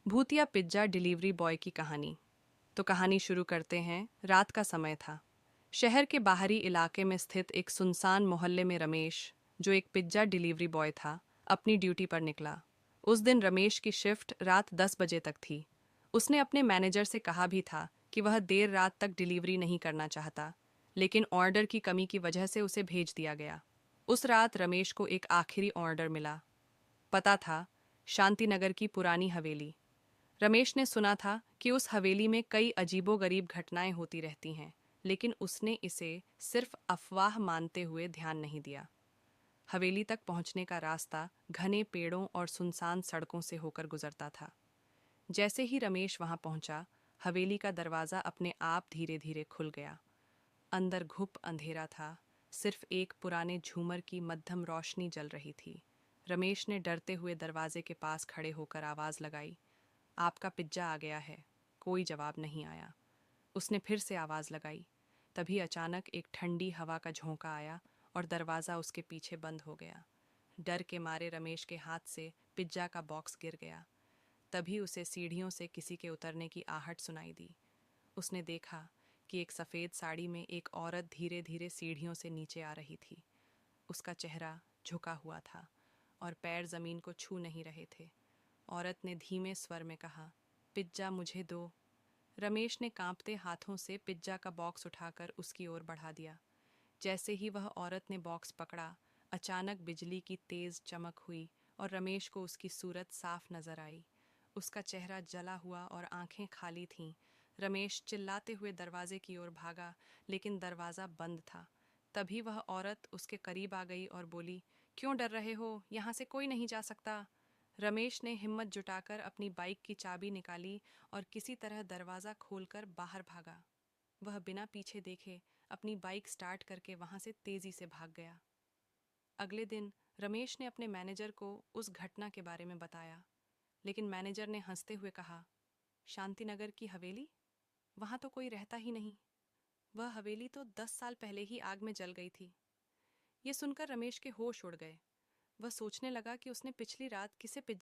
भूतिया pizza delivery boy की कहानी। तो कहानी शुरू करते हैं। रात का समय था। शहर के बाहरी इलाके में स्थित एक सुनसान मोहल्ले में रमेश, जो एक पिज्जा डिलीवरी बॉय था, अपनी ड्यूटी पर निकला। उस दिन रमेश की शिफ्ट रात 10 बजे तक थी। उसने अपने मैनेजर से कहा भी था कि वह देर रात तक डिलीवरी नहीं करना चाहता, लेकिन ऑर्डर की कमी की वजह से उसे भेज दिया गया। उस रात रमेश को एक आखिरी ऑर्डर मिला। पता था, शांतिनगर की पुरानी हवेली। रमेश ने सुना था कि उस हवेली में कई अजीबोगरीब घटनाएं होती रहती हैं, लेकिन उसने इसे सिर्फ अफवाह मानते हुए ध्यान नहीं दिया। हवेली तक पहुंचने का रास्ता घने पेड़ों और सुनसान सड़कों से होकर गुजरता था। जैसे ही रमेश वहां पहुंचा, हवेली का दरवाजा अपने आप धीरे धीरे खुल गया। अंदर घुप अंधेरा था। सिर्फ एक पुराने झूमर की मध्यम रोशनी जल रही थी। रमेश ने डरते हुए दरवाजे के पास खड़े होकर आवाज लगाई, आपका पिज्जा आ गया है। कोई जवाब नहीं आया। उसने फिर से आवाज लगाई। तभी अचानक एक ठंडी हवा का झोंका आया और दरवाजा उसके पीछे बंद हो गया। डर के मारे रमेश के हाथ से पिज्जा का बॉक्स गिर गया। तभी उसे सीढ़ियों से किसी के उतरने की आहट सुनाई दी। उसने देखा कि एक सफ़ेद साड़ी में एक औरत धीरे धीरे सीढ़ियों से नीचे आ रही थी। उसका चेहरा झुका हुआ था और पैर जमीन को छू नहीं रहे थे। औरत ने धीमे स्वर में कहा, पिज्जा मुझे दो। रमेश ने कांपते हाथों से पिज्जा का बॉक्स उठाकर उसकी ओर बढ़ा दिया। जैसे ही वह औरत ने बॉक्स पकड़ा, अचानक बिजली की तेज चमक हुई और रमेश को उसकी सूरत साफ नजर आई। उसका चेहरा जला हुआ और आंखें खाली थीं। रमेश चिल्लाते हुए दरवाजे की ओर भागा, लेकिन दरवाज़ा बंद था। तभी वह औरत उसके करीब आ गई और बोली, क्यों डर रहे हो? यहाँ से कोई नहीं जा सकता। रमेश ने हिम्मत जुटाकर अपनी बाइक की चाबी निकाली और किसी तरह दरवाज़ा खोलकर बाहर भागा। वह बिना पीछे देखे अपनी बाइक स्टार्ट करके वहां से तेजी से भाग गया। अगले दिन रमेश ने अपने मैनेजर को उस घटना के बारे में बताया, लेकिन मैनेजर ने हंसते हुए कहा, शांतिनगर की हवेली? वहां तो कोई रहता ही नहीं। वह हवेली तो 10 साल पहले ही आग में जल गई थी। ये सुनकर रमेश के होश उड़ गए। वह सोचने लगा कि उसने पिछली रात किसे